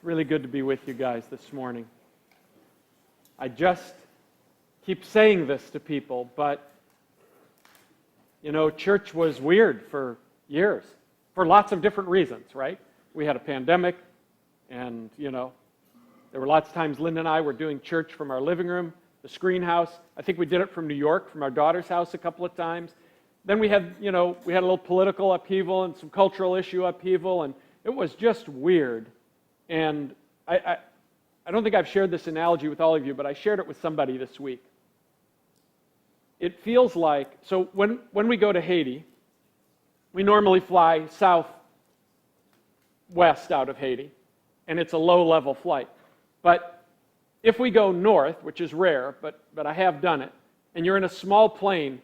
really good to be with you guys this morning. I just keep saying this to people, but, church was weird for years, for lots of different reasons, right? We had a pandemic, and, there were lots of times Linda and I were doing church from our living room, the screen house. I think we did it from New York, from our daughter's house a couple of times. Then we had a little political upheaval and some cultural issue upheaval, and it was just weird. And I don't think I've shared this analogy with all of you, but I shared it with somebody this week. It feels like, so when we go to Haiti, we normally fly southwest out of Haiti, and it's a low-level flight. But if we go north, which is rare, but I have done it, and you're in a small plane,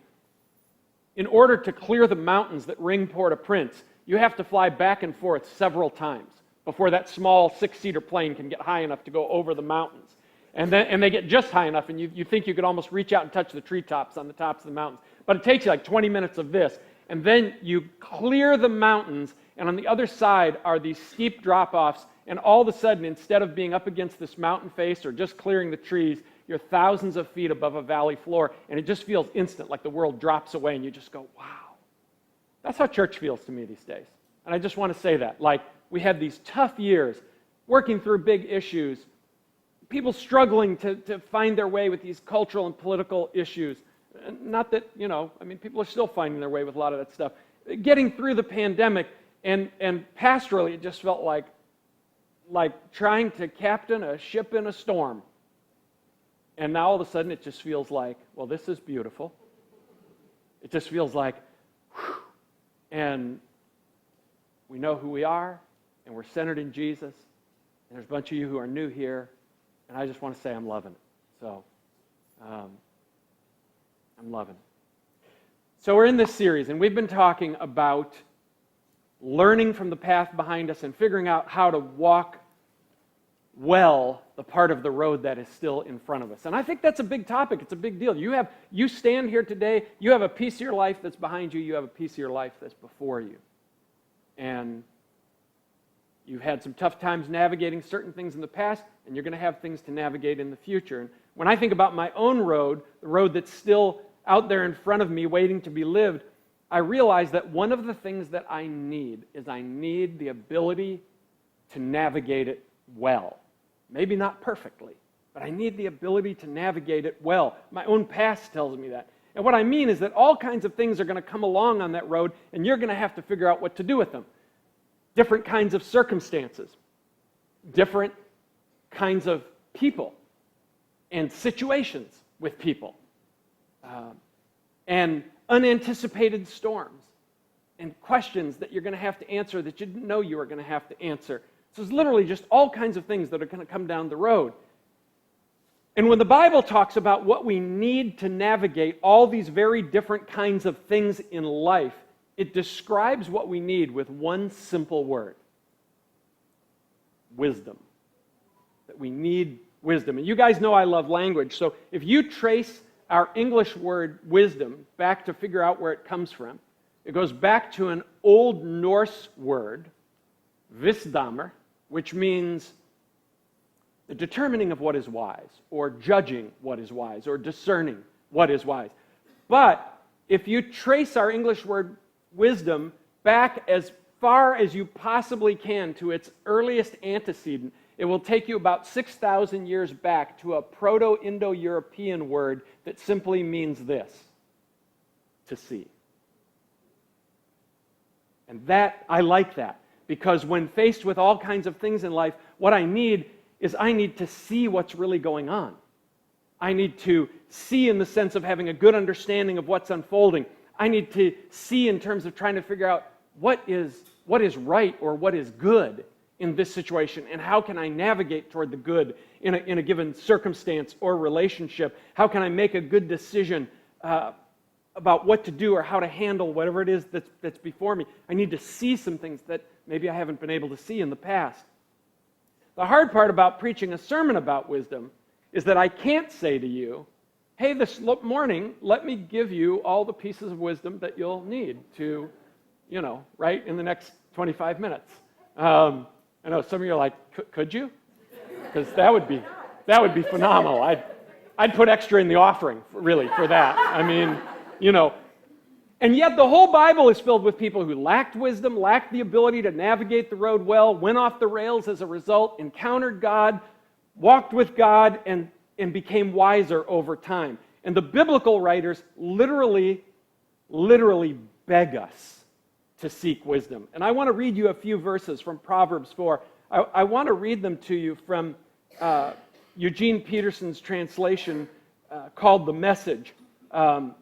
in order to clear the mountains that ring Port-au-Prince, you have to fly back and forth several times before that small six-seater plane can get high enough to go over the mountains. And they get just high enough, and you think you could almost reach out and touch the treetops on the tops of the mountains. But it takes you like 20 minutes of this, and then you clear the mountains, and on the other side are these steep drop-offs, and all of a sudden, instead of being up against this mountain face or just clearing the trees, you're thousands of feet above a valley floor, and it just feels instant, like the world drops away, and you just go, wow. That's how church feels to me these days. And I just want to say that. Like, we had these tough years, working through big issues, people struggling to find their way with these cultural and political issues. Not that, people are still finding their way with a lot of that stuff. Getting through the pandemic, and pastorally, it just felt like trying to captain a ship in a storm. And now all of a sudden it just feels like, well, this is beautiful. It just feels like, whew, and we know who we are, and we're centered in Jesus, and there's a bunch of you who are new here, and I just want to say I'm loving it. So, I'm loving it. So we're in this series, and we've been talking about learning from the path behind us and figuring out how to walk well the part of the road that is still in front of us. And I think that's a big topic. It's a big deal. You stand here today, you have a piece of your life that's behind you, you have a piece of your life that's before you. And you've had some tough times navigating certain things in the past, and you're going to have things to navigate in the future. And when I think about my own road, the road that's still out there in front of me waiting to be lived, I realize that one of the things that I need is the ability to navigate it well. Maybe not perfectly, but I need the ability to navigate it well. My own past tells me that. And what I mean is that all kinds of things are going to come along on that road, and you're going to have to figure out what to do with them. Different kinds of circumstances, different kinds of people, and situations with people, and unanticipated storms, and questions that you're going to have to answer that you didn't know you were going to have to answer. So it's literally just all kinds of things that are going to come down the road. And when the Bible talks about what we need to navigate all these very different kinds of things in life, it describes what we need with one simple word: wisdom. That we need wisdom. And you guys know I love language, so if you trace our English word wisdom back to figure out where it comes from, it goes back to an Old Norse word, visdamer, which means the determining of what is wise, or judging what is wise, or discerning what is wise. But if you trace our English word wisdom back as far as you possibly can to its earliest antecedent, it will take you about 6,000 years back to a Proto-Indo-European word that simply means this: to see. And that, I like that, because when faced with all kinds of things in life, what I need to see what's really going on. I need to see in the sense of having a good understanding of what's unfolding. I need to see in terms of trying to figure out what is right or what is good in this situation, and how can I navigate toward the good in a given circumstance or relationship? How can I make a good decision about what to do or how to handle whatever it is that's before me? I need to see some things that maybe I haven't been able to see in the past. The hard part about preaching a sermon about wisdom is that I can't say to you, hey, this morning, let me give you all the pieces of wisdom that you'll need to, right, in the next 25 minutes. I know some of you are like, could you? Because that would be phenomenal. I'd put extra in the offering, really, for that. I mean, And yet the whole Bible is filled with people who lacked wisdom, lacked the ability to navigate the road well, went off the rails as a result, encountered God, walked with God, and became wiser over time. And the biblical writers literally beg us to seek wisdom. And I want to read you a few verses from Proverbs 4. I want to read them to you from Eugene Peterson's translation called The Message. And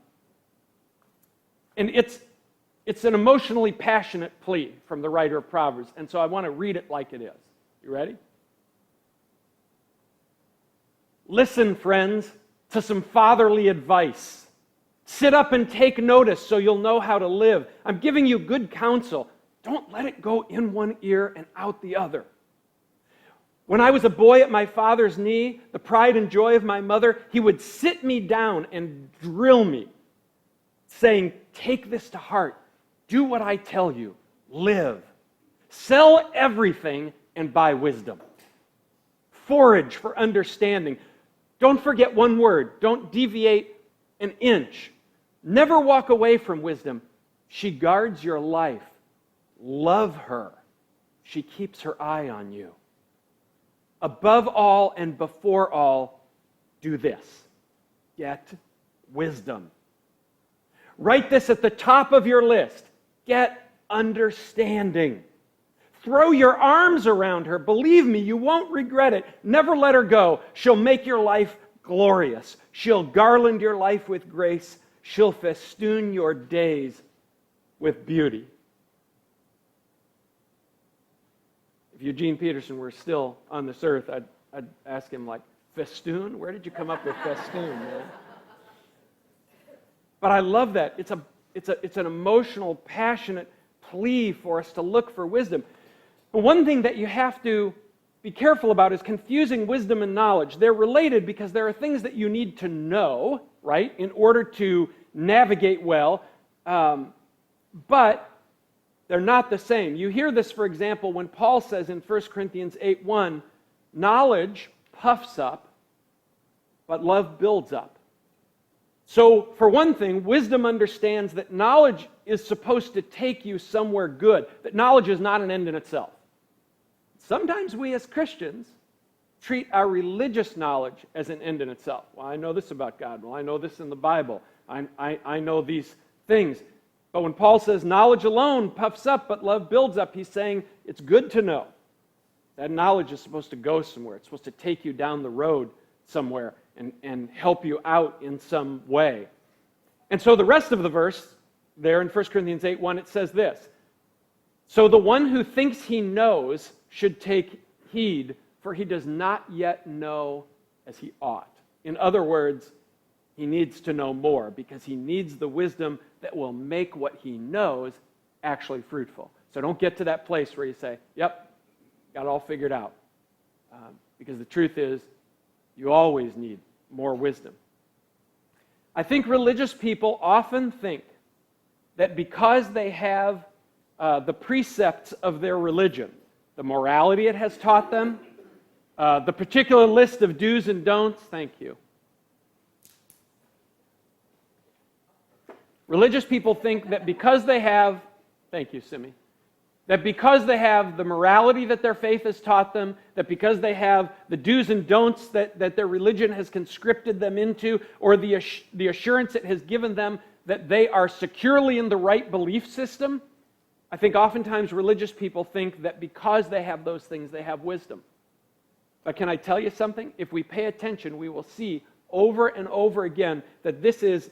it's an emotionally passionate plea from the writer of Proverbs. And so I want to read it like it is. You ready? Listen, friends, to some fatherly advice. Sit up and take notice so you'll know how to live. I'm giving you good counsel. Don't let it go in one ear and out the other. When I was a boy at my father's knee, the pride and joy of my mother, he would sit me down and drill me, saying, take this to heart. Do what I tell you. Live. Sell everything and buy wisdom. Forage for understanding. Don't forget one word. Don't deviate an inch. Never walk away from wisdom. She guards your life. Love her. She keeps her eye on you. Above all and before all, do this. Get wisdom. Write this at the top of your list. Get understanding. Throw your arms around her. Believe me, you won't regret it. Never let her go. She'll make your life glorious. She'll garland your life with grace. She'll festoon your days with beauty. If Eugene Peterson were still on this earth, I'd ask him, like, festoon? Where did you come up with festoon, man? But I love that. It's an emotional, passionate plea for us to look for wisdom. But one thing that you have to be careful about is confusing wisdom and knowledge. They're related because there are things that you need to know, right, in order to navigate well, but they're not the same. You hear this, for example, when Paul says in 1 Corinthians 8:1, knowledge puffs up, but love builds up. So, for one thing, wisdom understands that knowledge is supposed to take you somewhere good, that knowledge is not an end in itself. Sometimes we as Christians treat our religious knowledge as an end in itself. Well, I know this about God. Well, I know this in the Bible. I know these things. But when Paul says knowledge alone puffs up, but love builds up, he's saying it's good to know. That knowledge is supposed to go somewhere. It's supposed to take you down the road somewhere and help you out in some way. And so the rest of the verse there in 1 Corinthians 8:1, it says this. So the one who thinks he knows should take heed, for he does not yet know as he ought. In other words, he needs to know more because he needs the wisdom that will make what he knows actually fruitful. So don't get to that place where you say, yep, got it all figured out. Because the truth is, you always need more wisdom. I think religious people often think that because they have the precepts of their religion, the morality it has taught them, the particular list of do's and don'ts, thank you. Religious people think that because they have, thank you, Simi, that because they have the morality that their faith has taught them, that because they have the do's and don'ts that their religion has conscripted them into, or the assurance it has given them that they are securely in the right belief system, I think oftentimes religious people think that because they have those things, they have wisdom. But can I tell you something? If we pay attention, we will see over and over again that this is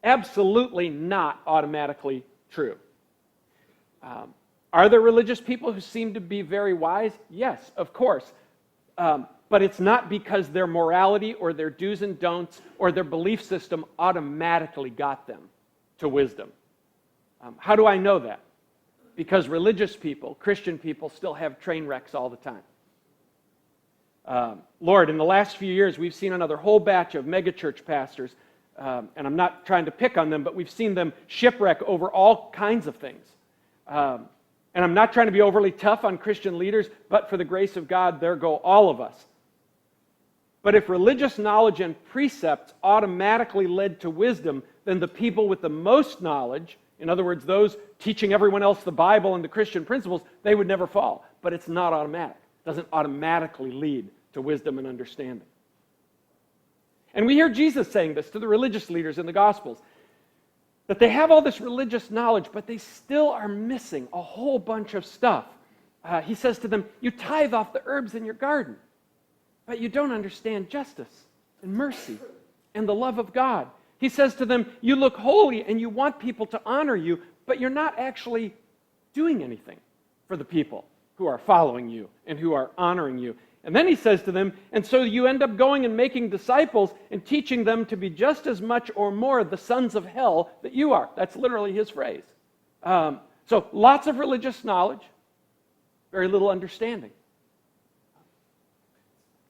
absolutely not automatically true. Are there religious people who seem to be very wise? Yes, of course. But it's not because their morality or their do's and don'ts or their belief system automatically got them to wisdom. How do I know that? Because religious people, Christian people, still have train wrecks all the time. Lord, in the last few years, we've seen another whole batch of megachurch pastors, and I'm not trying to pick on them, but we've seen them shipwreck over all kinds of things. And And I'm not trying to be overly tough on Christian leaders, but for the grace of God, there go all of us. But if religious knowledge and precepts automatically led to wisdom, then the people with the most knowledge, in other words, those teaching everyone else the Bible and the Christian principles, they would never fall. But it's not automatic. It doesn't automatically lead to wisdom and understanding. And we hear Jesus saying this to the religious leaders in the Gospels, that they have all this religious knowledge, but they still are missing a whole bunch of stuff. He says to them, you tithe off the herbs in your garden, but you don't understand justice and mercy and the love of God. He says to them, you look holy and you want people to honor you, but you're not actually doing anything for the people who are following you and who are honoring you. And then he says to them, and so you end up going and making disciples and teaching them to be just as much or more the sons of hell that you are. That's literally his phrase. So lots of religious knowledge, very little understanding.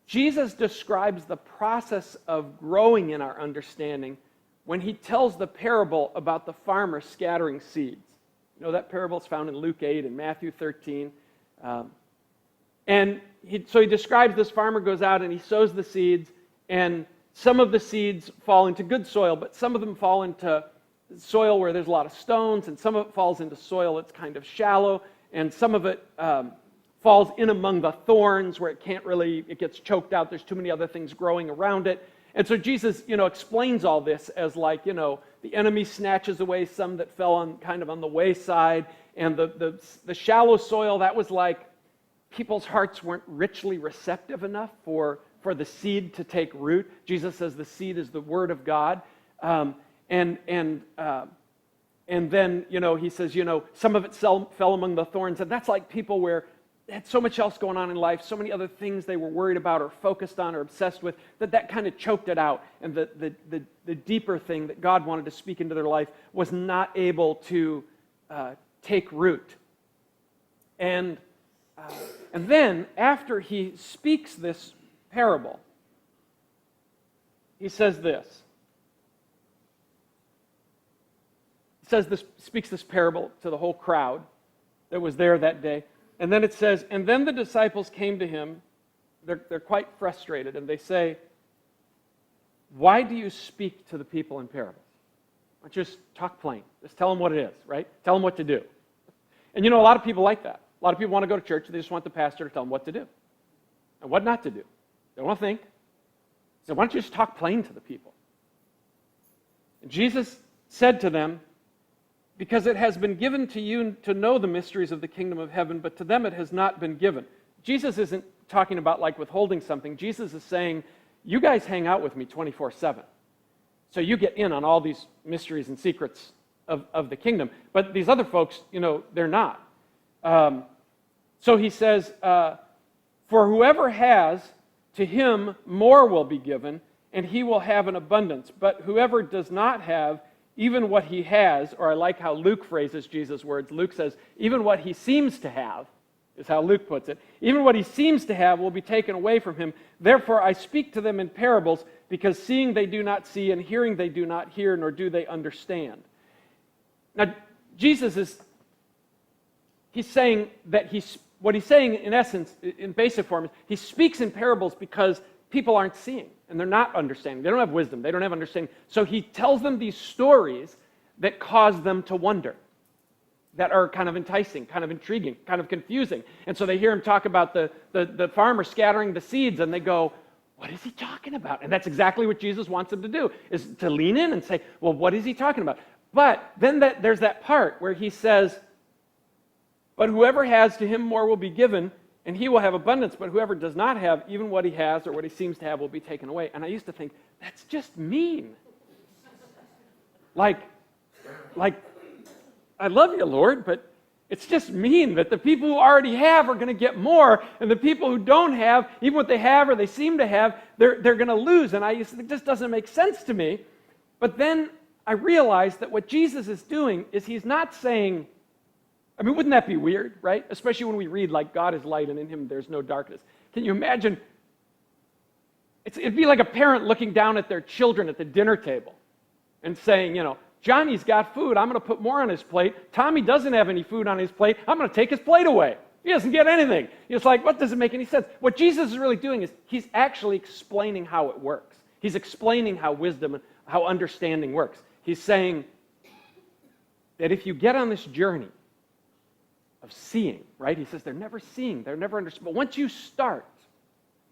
Jesus describes the process of growing in our understanding when he tells the parable about the farmer scattering seeds. You know, that parable is found in Luke 8 and Matthew 13. So he describes this farmer goes out and he sows the seeds, and some of the seeds fall into good soil, but some of them fall into soil where there's a lot of stones, and some of it falls into soil that's kind of shallow, and some of it falls in among the thorns where it gets choked out. There's too many other things growing around it. And so Jesus, explains all this as like, the enemy snatches away some that fell on the wayside, and the shallow soil, that was like people's hearts weren't richly receptive enough for the seed to take root. Jesus says the seed is the word of God. And then, he says, some of it fell among the thorns. And that's like people where they had so much else going on in life, so many other things they were worried about or focused on or obsessed with, that kind of choked it out. And the deeper thing that God wanted to speak into their life was not able to take root. And then, after he speaks this parable, he says this. Speaks this parable to the whole crowd that was there that day. And then it says, and then the disciples came to him. They're quite frustrated, and they say, why do you speak to the people in parables? Why don't you just talk plain? Just tell them what it is, right? Tell them what to do. And a lot of people like that. A lot of people want to go to church, they just want the pastor to tell them what to do and what not to do. They don't want to think. So why don't you just talk plain to the people? And Jesus said to them, because it has been given to you to know the mysteries of the kingdom of heaven, but to them it has not been given. Jesus isn't talking about like withholding something. Jesus is saying, you guys hang out with me 24/7. So you get in on all these mysteries and secrets of the kingdom. But these other folks, they're not. So he says, for whoever has, to him more will be given, and he will have an abundance. But whoever does not have, even what he has, or I like how Luke phrases Jesus' words. Luke says, even what he seems to have, is how Luke puts it. Even what he seems to have will be taken away from him. Therefore I speak to them in parables, because seeing they do not see, and hearing they do not hear, nor do they understand. Now, Jesus he's saying that what he's saying in essence, in basic form, is he speaks in parables because people aren't seeing and they're not understanding. They don't have wisdom. They don't have understanding. So he tells them these stories that cause them to wonder, that are kind of enticing, kind of intriguing, kind of confusing. And so they hear him talk about the farmer scattering the seeds, and they go, what is he talking about? And that's exactly what Jesus wants them to do, is to lean in and say, well, what is he talking about? But then there's that part where he says, but whoever has, to him more will be given, and he will have abundance. But whoever does not have, even what he has or what he seems to have will be taken away. And I used to think, that's just mean. Like, I love you, Lord, but it's just mean that the people who already have are going to get more, and the people who don't have, even what they have or they seem to have, they're going to lose. And I used to think, this doesn't make sense to me. But then I realized that what Jesus is doing is he's not saying, I mean, wouldn't that be weird, right? Especially when we read, like, God is light and in him there's no darkness. Can you imagine? It'd be like a parent looking down at their children at the dinner table and saying, Johnny's got food. I'm going to put more on his plate. Tommy doesn't have any food on his plate. I'm going to take his plate away. He doesn't get anything. It's like, what doesn't make any sense? What Jesus is really doing is he's actually explaining how it works. He's explaining how wisdom and how understanding works. He's saying that if you get on this journey of seeing, right? He says they're never seeing, they're never understanding. But once you start,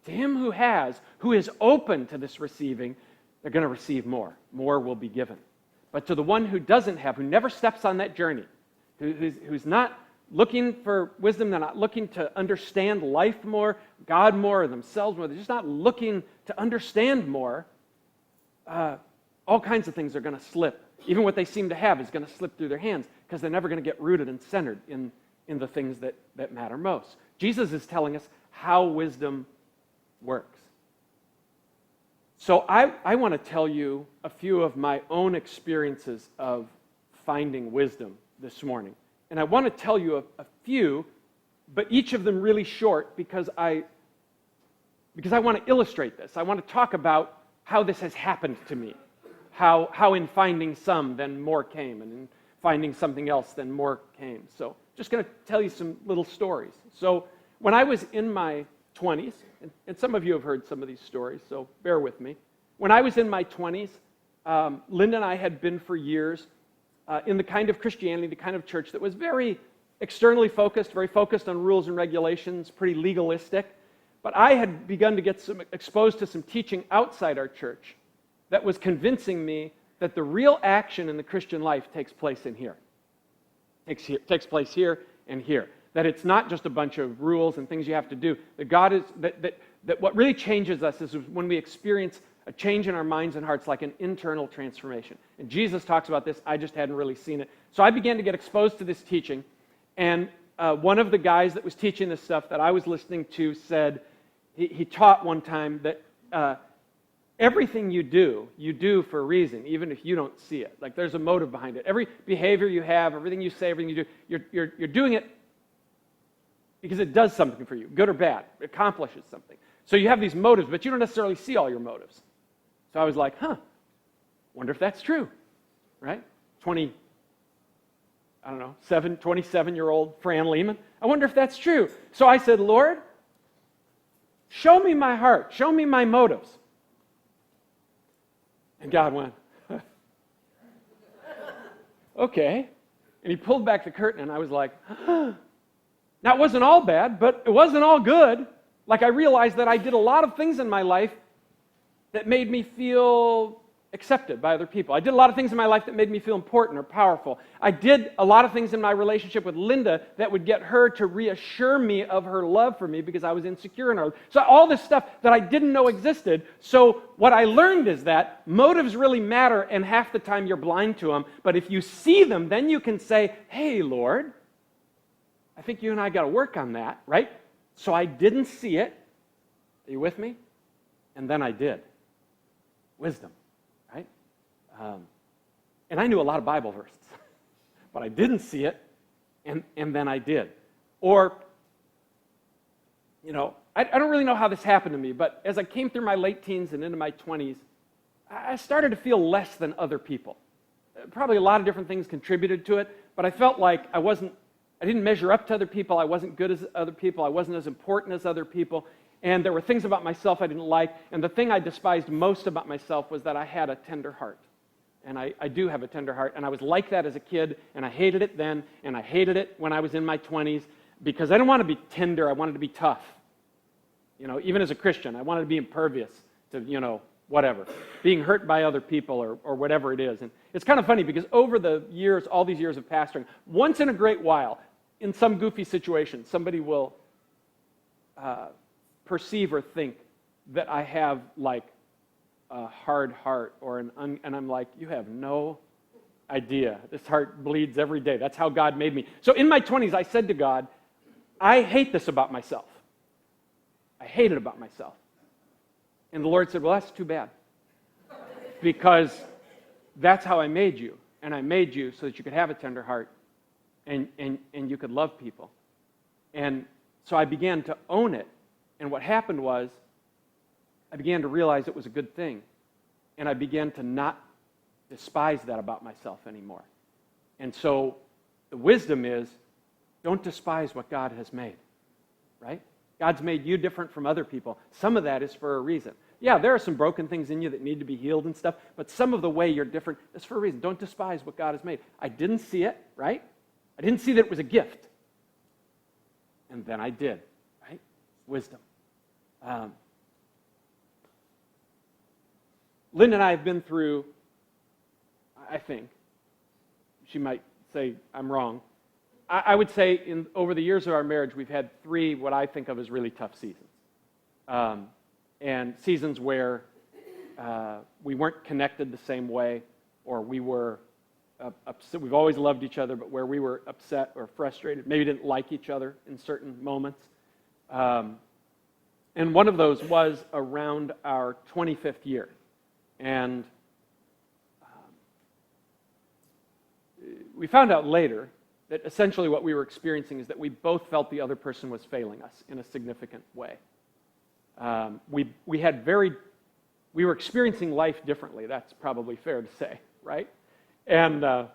to him who is open to this receiving, they're going to receive more. More will be given. But to the one who doesn't have, who never steps on that journey, who's not looking for wisdom, they're not looking to understand life more, God more, or themselves more, they're just not looking to understand more, all kinds of things are going to slip. Even what they seem to have is going to slip through their hands because they're never going to get rooted and centered in the things that matter most. Jesus is telling us how wisdom works. So I want to tell you a few of my own experiences of finding wisdom this morning. And I want to tell you a few, but each of them really short because I want to illustrate this. I want to talk about how this has happened to me. How in finding some, then more came, and in finding something else, then more came. So just going to tell you some little stories. So when I was in my 20s, and some of you have heard some of these stories, so bear with me. When I was in my 20s, Linda and I had been for years in the kind of Christianity, the kind of church that was very externally focused, very focused on rules and regulations, pretty legalistic. But I had begun to get exposed to some teaching outside our church that was convincing me that the real action in the Christian life takes place in here. Takes place here and here. That it's not just a bunch of rules and things you have to do. That God is that what really changes us is when we experience a change in our minds and hearts, like an internal transformation. And Jesus talks about this. I just hadn't really seen it. So I began to get exposed to this teaching. And one of the guys that was teaching this stuff that I was listening to said, he taught one time that everything you do for a reason, even if you don't see it. Like there's a motive behind it. Every behavior you have, everything you say, everything you do, you're doing it because it does something for you, good or bad. It accomplishes something. So you have these motives, but you don't necessarily see all your motives. So I was like, wonder if that's true, right? 27-year-old Fran Lehman. I wonder if that's true. So I said, Lord, show me my heart. Show me my motives. And God went, okay. And he pulled back the curtain, and I was like, Now, it wasn't all bad, but it wasn't all good. Like, I realized that I did a lot of things in my life that made me feel accepted by other people. I did a lot of things in my life that made me feel important or powerful. I did a lot of things in my relationship with Linda that would get her to reassure me of her love for me because I was insecure in her. So all this stuff that I didn't know existed. So what I learned is that motives really matter, and half the time you're blind to them. But if you see them, then you can say, hey, Lord, I think you and I got to work on that, right? So I didn't see it. Are you with me? And then I did. Wisdom. And I knew a lot of Bible verses, but I didn't see it, and then I did. Or, I don't really know how this happened to me, but as I came through my late teens and into my 20s, I started to feel less than other people. Probably a lot of different things contributed to it, but I felt like I didn't measure up to other people, I wasn't good as other people, I wasn't as important as other people, and there were things about myself I didn't like, and the thing I despised most about myself was that I had a tender heart. And I do have a tender heart, and I was like that as a kid, and I hated it then, and I hated it when I was in my 20s, because I didn't want to be tender, I wanted to be tough. Even as a Christian, I wanted to be impervious to, whatever, being hurt by other people or whatever it is. And it's kind of funny, because over the years, all these years of pastoring, once in a great while, in some goofy situation, somebody will perceive or think that I have, like, a hard heart and I'm like, you have no idea. This heart bleeds every day. That's how God made me. So in my 20s, I said to God, I hate this about myself. I hate it about myself. And the Lord said, well, that's too bad. Because that's how I made you. And I made you so that you could have a tender heart and you could love people. And so I began to own it. And what happened was, I began to realize it was a good thing. And I began to not despise that about myself anymore. And so the wisdom is, don't despise what God has made, right? God's made you different from other people. Some of that is for a reason. Yeah, there are some broken things in you that need to be healed and stuff, but some of the way you're different is for a reason. Don't despise what God has made. I didn't see it, right? I didn't see that it was a gift. And then I did, right? Wisdom. Linda and I have been through, I think, she might say I'm wrong, I would say over the years of our marriage, we've had 3 what I think of as really tough seasons. And seasons where we weren't connected the same way, or we were upset. We've always loved each other, but where we were upset or frustrated, maybe didn't like each other in certain moments. And one of those was around our 25th year. And we found out later that essentially what we were experiencing is that we both felt the other person was failing us in a significant way. We were experiencing life differently. That's probably fair to say, right? And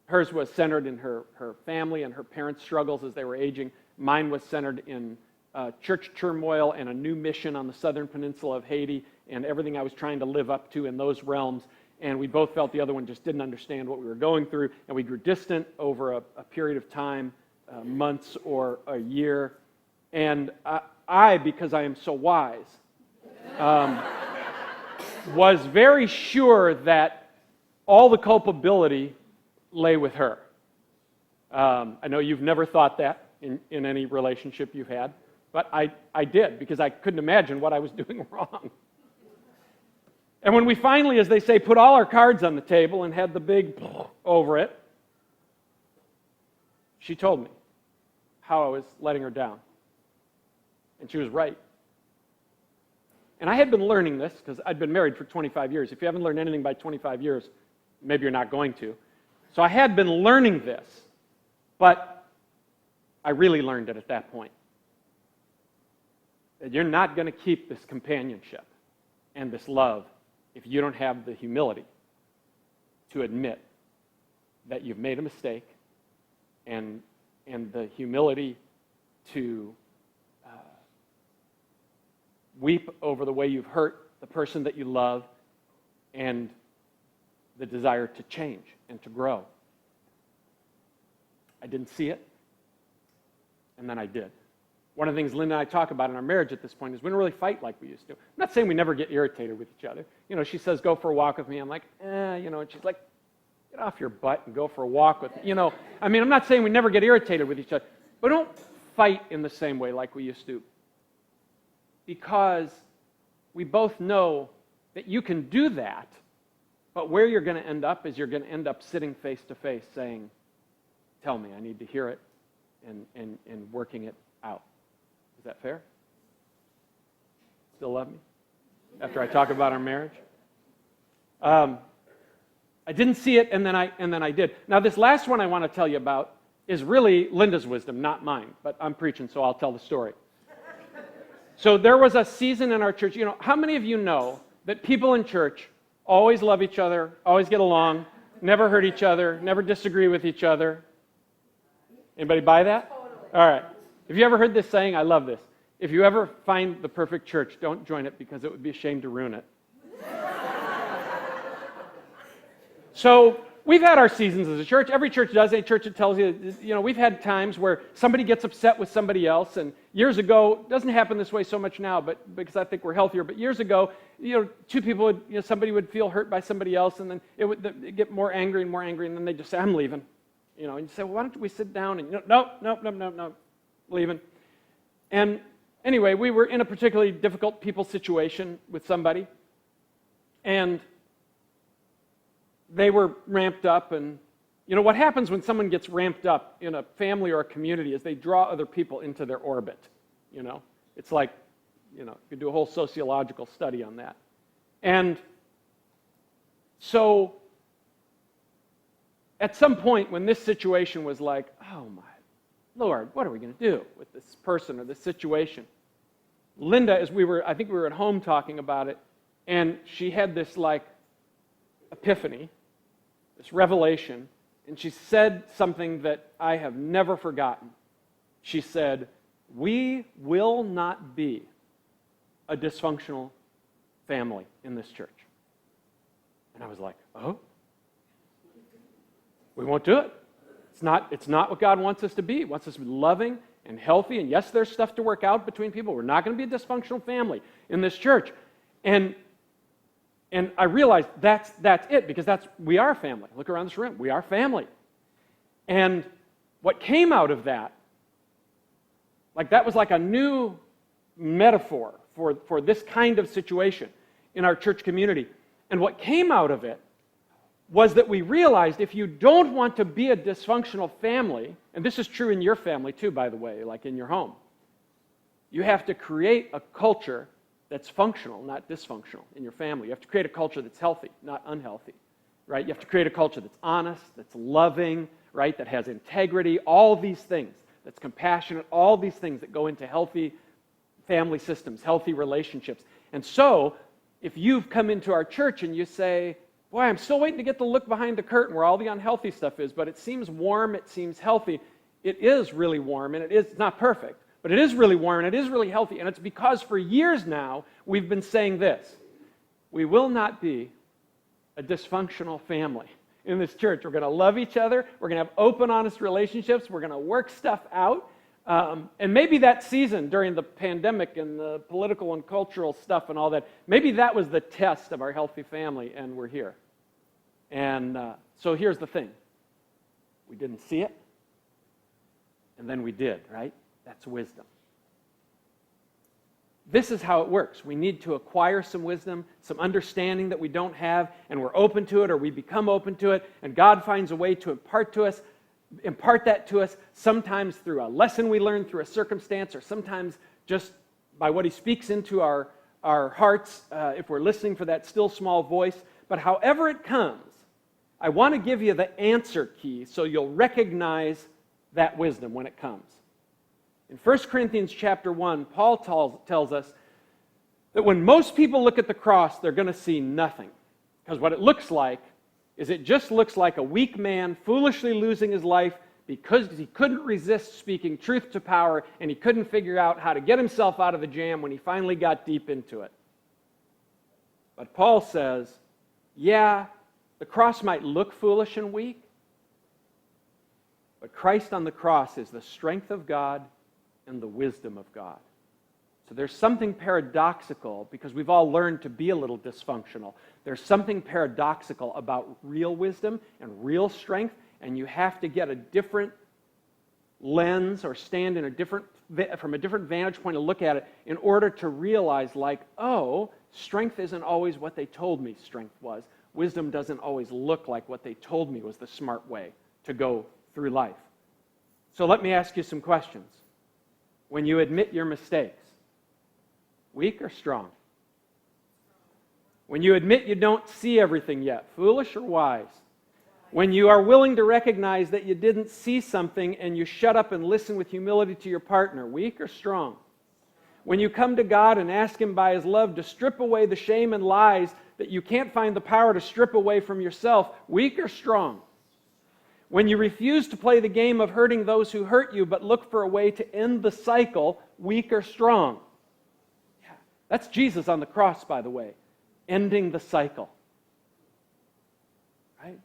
hers was centered in her family and her parents' struggles as they were aging. Mine was centered in church turmoil and a new mission on the southern peninsula of Haiti and everything I was trying to live up to in those realms. And we both felt the other one just didn't understand what we were going through, and we grew distant over a period of time, months or a year. And I, because I am so wise, was very sure that all the culpability lay with her. I know you've never thought that in any relationship you've had, but I did, because I couldn't imagine what I was doing wrong. And when we finally, as they say, put all our cards on the table and had the big over it, she told me how I was letting her down. And she was right. And I had been learning this because I'd been married for 25 years. If you haven't learned anything by 25 years, maybe you're not going to. So I had been learning this, but I really learned it at that point. That you're not going to keep this companionship and this love if you don't have the humility to admit that you've made a mistake, and the humility to weep over the way you've hurt the person that you love, and the desire to change and to grow. I didn't see it, and then I did. One of the things Linda and I talk about in our marriage at this point is we don't really fight like we used to. I'm not saying we never get irritated with each other. You know, she says, go for a walk with me. I'm like, you know, and she's like, get off your butt and go for a walk with me. You know, I mean, I'm not saying we never get irritated with each other, but don't fight in the same way like we used to. Because we both know that you can do that, but where you're going to end up is you're going to end up sitting face to face saying, tell me, I need to hear it, and working it out. Is that fair? Still love me? After I talk about our marriage? I didn't see it, and then I did. Now, this last one I want to tell you about is really Linda's wisdom, not mine, but I'm preaching, so I'll tell the story. So there was a season in our church. You know, how many of you know that people in church always love each other, always get along, never hurt each other, never disagree with each other? Anybody buy that? All right. Have you ever heard this saying? I love this. If you ever find the perfect church, don't join it because it would be a shame to ruin it. So we've had our seasons as a church. Every church does. A church that tells you, you know, we've had times where somebody gets upset with somebody else. And years ago, it doesn't happen this way so much now, but because I think we're healthier. But years ago, you know, two people would, you know, somebody would feel hurt by somebody else, and then it'd get more angry, and then they'd just say, I'm leaving. You know, and you say, well, why don't we sit down? And no. Leaving. And anyway, we were in a particularly difficult people situation with somebody, and they were ramped up. And you know what happens when someone gets ramped up in a family or a community is they draw other people into their orbit. You know, it's like, you know, you could do a whole sociological study on that. And so at some point when this situation was like, oh my Lord, what are we going to do with this person or this situation? Linda, I think we were at home talking about it, and she had this like epiphany this revelation, and she said something that I have never forgotten. She said, "We will not be a dysfunctional family in this church." And I was like, oh? We won't do it. It's not what God wants us to be. He wants us to be loving and healthy. And yes, there's stuff to work out between people. We're not going to be a dysfunctional family in this church. And I realized that's it, because we are family. Look around this room. We are family. And what came out of that, that was like a new metaphor for this kind of situation in our church community. And what came out of it was that we realized if you don't want to be a dysfunctional family, and this is true in your family too, by the way, like in your home, you have to create a culture that's functional, not dysfunctional in your family. You have to create a culture that's healthy, not unhealthy, right? You have to create a culture that's honest, that's loving, right? That has integrity, all these things, that's compassionate, all these things that go into healthy family systems, healthy relationships. And so, if you've come into our church and you say, boy, I'm still waiting to get to look behind the curtain where all the unhealthy stuff is, but it seems warm, it seems healthy. It is really warm, and it's not perfect, but it is really warm, and it is really healthy. And it's because for years now, we've been saying this: we will not be a dysfunctional family in this church. We're going to love each other. We're going to have open, honest relationships. We're going to work stuff out. And maybe that season during the pandemic and the political and cultural stuff and all that, maybe that was the test of our healthy family, and we're here. And so here's the thing. We didn't see it, and then we did, right? That's wisdom. This is how it works. We need to acquire some wisdom, some understanding that we don't have, and we're open to it, or we become open to it, and God finds a way to impart that to us, sometimes through a lesson we learn, through a circumstance, or sometimes just by what He speaks into our hearts, if we're listening for that still small voice. But however it comes, I want to give you the answer key so you'll recognize that wisdom when it comes. In 1 Corinthians chapter 1, Paul tells us that when most people look at the cross, they're going to see nothing. Because what it looks like is it just looks like a weak man foolishly losing his life because he couldn't resist speaking truth to power, and he couldn't figure out how to get himself out of the jam when he finally got deep into it. But Paul says, yeah, the cross might look foolish and weak, but Christ on the cross is the strength of God and the wisdom of God. So there's something paradoxical, because we've all learned to be a little dysfunctional. There's something paradoxical about real wisdom and real strength, and you have to get a different lens or stand from a different vantage point to look at it in order to realize, oh, strength isn't always what they told me strength was. Wisdom doesn't always look like what they told me was the smart way to go through life. So let me ask you some questions. When you admit your mistakes, weak or strong? When you admit you don't see everything yet, foolish or wise? When you are willing to recognize that you didn't see something and you shut up and listen with humility to your partner, weak or strong? When you come to God and ask Him by His love to strip away the shame and lies that you can't find the power to strip away from yourself, weak or strong? When you refuse to play the game of hurting those who hurt you but look for a way to end the cycle, weak or strong? Yeah, that's Jesus on the cross, by the way, ending the cycle. Right?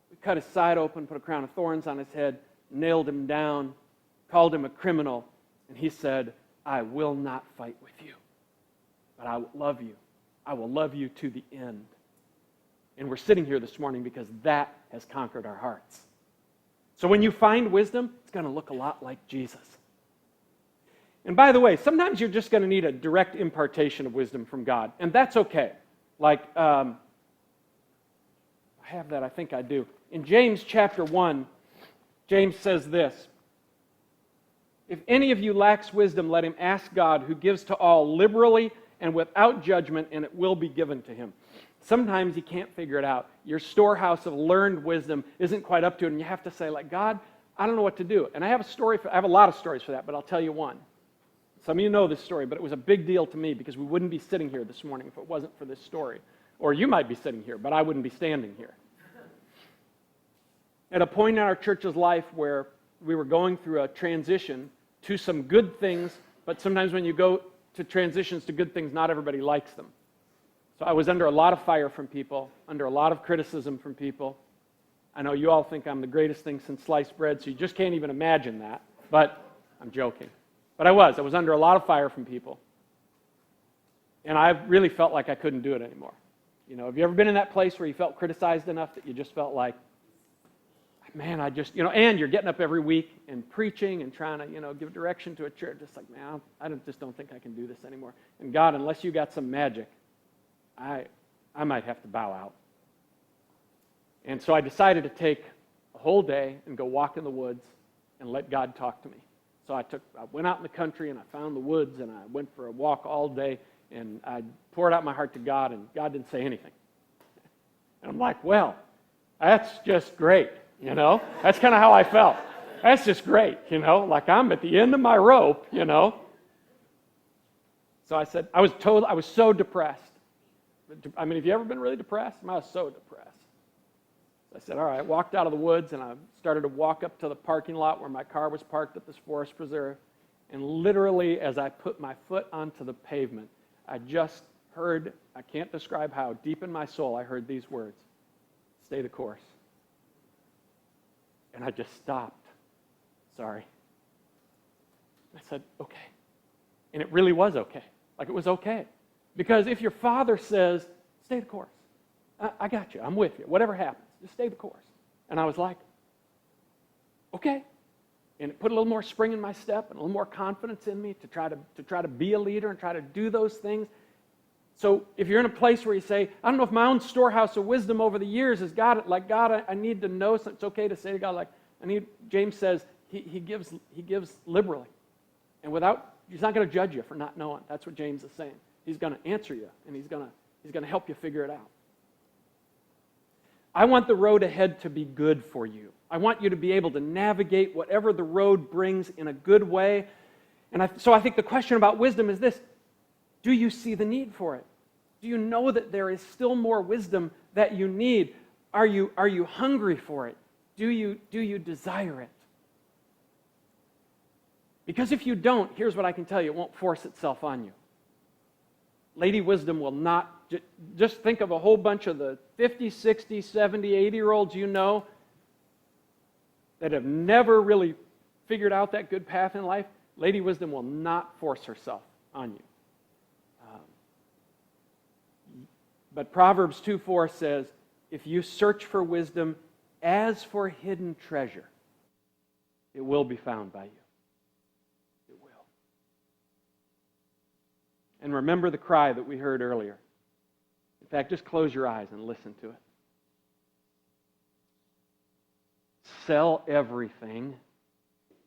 We cut his side open, put a crown of thorns on his head, nailed him down, called him a criminal, and he said, I will not fight with you, but I will love you. I will love you to the end. And we're sitting here this morning because that has conquered our hearts. So when you find wisdom, it's going to look a lot like Jesus. And by the way, sometimes you're just going to need a direct impartation of wisdom from God, and that's okay. I have that, I think I do. In James chapter 1, James says this: if any of you lacks wisdom, let him ask God, who gives to all liberally and without judgment, and it will be given to him. Sometimes you can't figure it out. Your storehouse of learned wisdom isn't quite up to it, and you have to say, God, I don't know what to do. And I have a lot of stories for that, but I'll tell you one. Some of you know this story, but it was a big deal to me because we wouldn't be sitting here this morning if it wasn't for this story. Or you might be sitting here, but I wouldn't be standing here. at a point in our church's life where we were going through a transition to some good things, but sometimes when you go to transitions to good things, not everybody likes them. So I was under a lot of fire from people, under a lot of criticism from people. I know you all think I'm the greatest thing since sliced bread, so you just can't even imagine that, but I'm joking. But I was under a lot of fire from people. And I really felt like I couldn't do it anymore. You know, have you ever been in that place where you felt criticized enough that you just felt like, man, and you're getting up every week and preaching and trying to, give direction to a church. Just like, man, just don't think I can do this anymore. And God, unless you got some magic, I might have to bow out. And so I decided to take a whole day and go walk in the woods and let God talk to me. So I went out in the country and I found the woods and I went for a walk all day and I poured out my heart to God and God didn't say anything. And I'm like, well, that's just great. That's kind of how I felt. That's just great, like I'm at the end of my rope, So I said, I was so depressed. I mean, have you ever been really depressed? I was so depressed. So I said, all right, I walked out of the woods and I started to walk up to the parking lot where my car was parked at this forest preserve. And literally, as I put my foot onto the pavement, I just heard, I can't describe how, deep in my soul, I heard these words, stay the course. And I just stopped. Sorry. I said, okay. And it really was okay. Like it was okay. Because if your father says, stay the course, I got you, I'm with you, whatever happens, just stay the course. And I was like, okay. And it put a little more spring in my step and a little more confidence in me to try to be a leader and try to do those things. So if you're in a place where you say, I don't know if my own storehouse of wisdom over the years has got it, like God, I need to know something. It's okay to say to God, like, James says, he gives liberally. And he's not going to judge you for not knowing. That's what James is saying. He's going to answer you, and he's going to help you figure it out. I want the road ahead to be good for you. I want you to be able to navigate whatever the road brings in a good way. And so I think the question about wisdom is this. Do you see the need for it? Do you know that there is still more wisdom that you need? Are you hungry for it? Do you desire it? Because if you don't, here's what I can tell you, it won't force itself on you. Lady Wisdom will not, just think of a whole bunch of the 50, 60, 70, 80-year-olds you know that have never really figured out that good path in life. Lady Wisdom will not force herself on you. But Proverbs 2:4 says, if you search for wisdom as for hidden treasure, it will be found by you. It will. And remember the cry that we heard earlier. In fact, just close your eyes and listen to it. Sell everything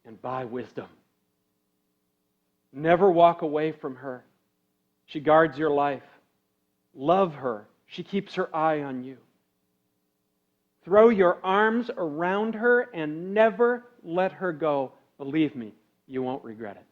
and buy wisdom. Never walk away from her. She guards your life. Love her. She keeps her eye on you. Throw your arms around her and never let her go. Believe me, you won't regret it.